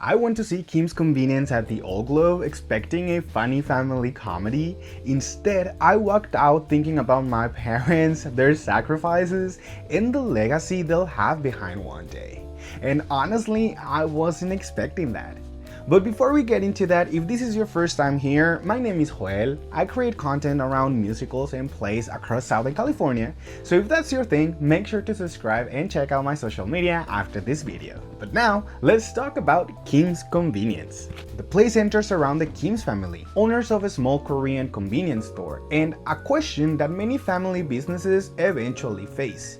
I went to see Kim's Convenience at the Old Globe expecting a funny family comedy. Instead, I walked out thinking about my parents, their sacrifices, and the legacy they'll have behind one day. And honestly, I wasn't expecting that. But before we get into that, if this is your first time here, my name is Joel. I create content around musicals and plays across Southern California. So if that's your thing, make sure to subscribe and check out my social media after this video. But now, let's talk about Kim's Convenience. The play centers around the Kim's family, owners of a small Korean convenience store, and a question that many family businesses eventually face.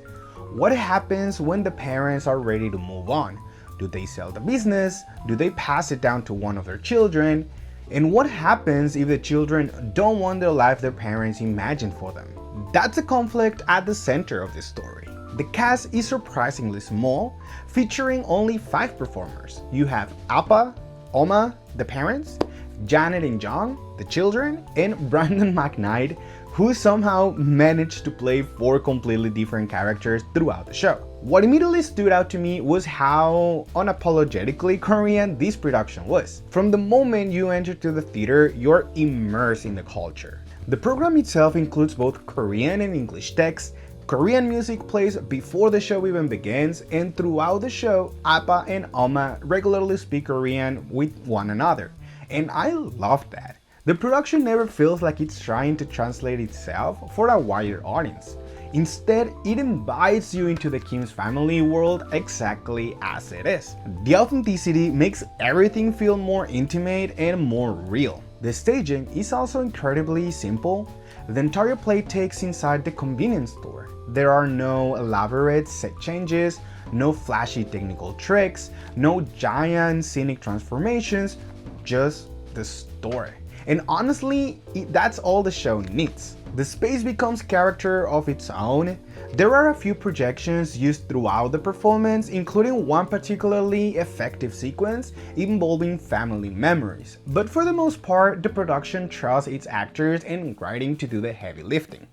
What happens when the parents are ready to move on? Do they sell the business? Do they pass it down to one of their children? And what happens if the children don't want the life their parents imagined for them? That's a conflict at the center of this story. The cast is surprisingly small, featuring only 5 performers. You have Appa, Oma, the parents, Janet and John, the children, and Brandon McKnight, who somehow managed to play 4 completely different characters throughout the show. What immediately stood out to me was how unapologetically Korean this production was. From the moment you enter to the theater, you're immersed in the culture. The program itself includes both Korean and English text. Korean music plays before the show even begins, and throughout the show, Appa and Oma regularly speak Korean with one another. And I love that. The production never feels like it's trying to translate itself for a wider audience. Instead, it invites you into the Kim's family world exactly as it is. The authenticity makes everything feel more intimate and more real. The staging is also incredibly simple. The entire play takes inside the convenience store. There are no elaborate set changes, no flashy technical tricks, no giant scenic transformations, just the story. And honestly, that's all the show needs. The space becomes character of its own. There are a few projections used throughout the performance, including one particularly effective sequence involving family memories. But for the most part, the production trusts its actors and writing to do the heavy lifting.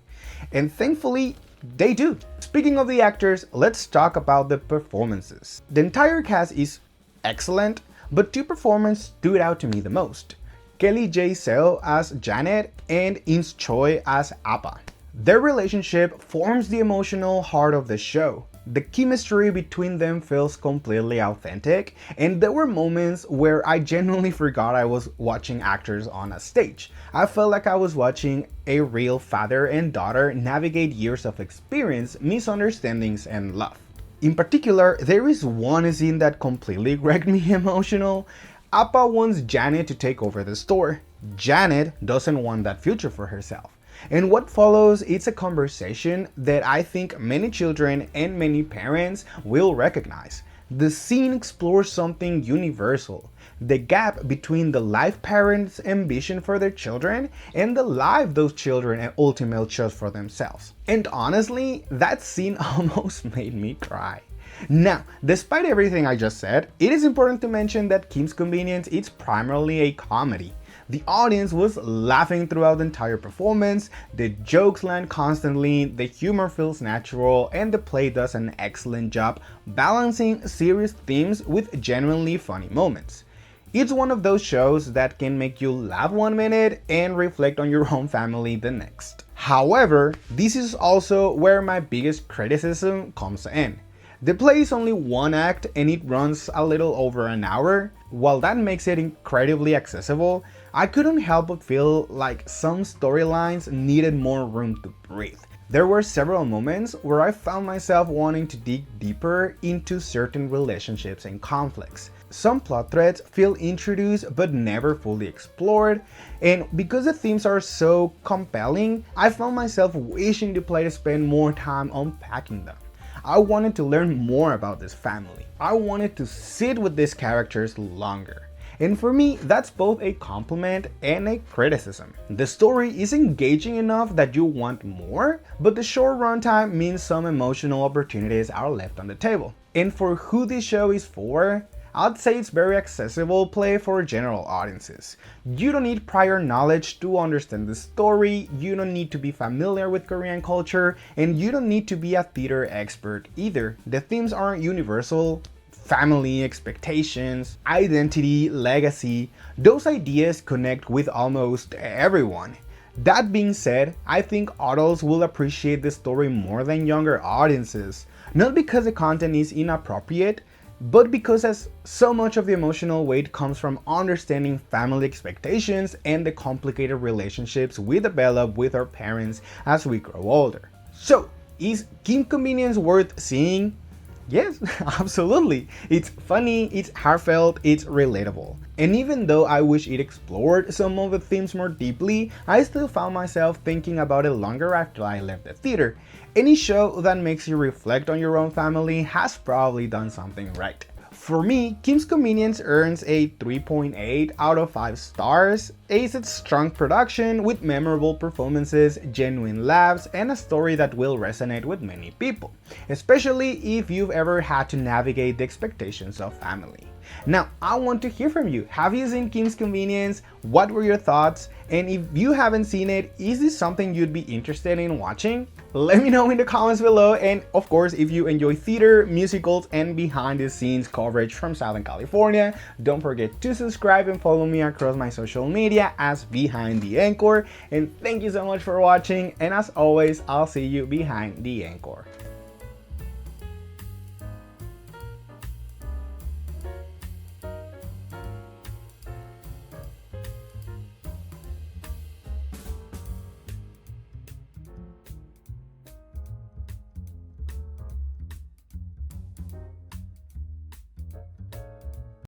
And thankfully, they do. Speaking of the actors, let's talk about the performances. The entire cast is excellent, but 2 performances stood out to me the most. Kelly J. Seo as Janet and Ins Choi as Appa. Their relationship forms the emotional heart of the show. The chemistry between them feels completely authentic, and there were moments where I genuinely forgot I was watching actors on a stage. I felt like I was watching a real father and daughter navigate years of experience, misunderstandings, and love. In particular, there is one scene that completely wrecked me emotional. Appa wants Janet to take over the store. Janet doesn't want that future for herself. And what follows is a conversation that I think many children and many parents will recognize. The scene explores something universal, the gap between the life parents' ambition for their children and the life those children ultimately chose for themselves. And honestly, that scene almost made me cry. Now, despite everything I just said, it is important to mention that Kim's Convenience is primarily a comedy. The audience was laughing throughout the entire performance, the jokes land constantly, the humor feels natural, and the play does an excellent job balancing serious themes with genuinely funny moments. It's one of those shows that can make you laugh one minute and reflect on your own family the next. However, this is also where my biggest criticism comes in. The play is only 1 act and it runs a little over an hour. While that makes it incredibly accessible, I couldn't help but feel like some storylines needed more room to breathe. There were several moments where I found myself wanting to dig deeper into certain relationships and conflicts. Some plot threads feel introduced but never fully explored, and because the themes are so compelling, I found myself wishing the play to spend more time unpacking them. I wanted to learn more about this family. I wanted to sit with these characters longer. And for me, that's both a compliment and a criticism. The story is engaging enough that you want more, but the short runtime means some emotional opportunities are left on the table. And for who this show is for, I'd say it's very accessible play for general audiences. You don't need prior knowledge to understand the story, you don't need to be familiar with Korean culture, and you don't need to be a theater expert either. The themes are universal, family, expectations, identity, legacy, those ideas connect with almost everyone. That being said, I think adults will appreciate the story more than younger audiences, not because the content is inappropriate, but because as so much of the emotional weight comes from understanding family expectations and the complicated relationships we develop with our parents as we grow older. So, is Kim Convenience worth seeing? Yes, absolutely. It's funny, it's heartfelt, it's relatable. And even though I wish it explored some of the themes more deeply, I still found myself thinking about it longer after I left the theater. Any show that makes you reflect on your own family has probably done something right. For me, Kim's Convenience earns a 3.8 out of 5 stars. It's a strong production with memorable performances, genuine laughs, and a story that will resonate with many people, especially if you've ever had to navigate the expectations of family. Now, I want to hear from you. Have you seen Kim's Convenience? What were your thoughts? And if you haven't seen it, is this something you'd be interested in watching? Let me know in the comments below, and of course, if you enjoy theater, musicals, and behind the scenes coverage from Southern California, don't forget to subscribe and follow me across my social media as Behind the Encore. And thank you so much for watching, and as always, I'll see you behind the Encore.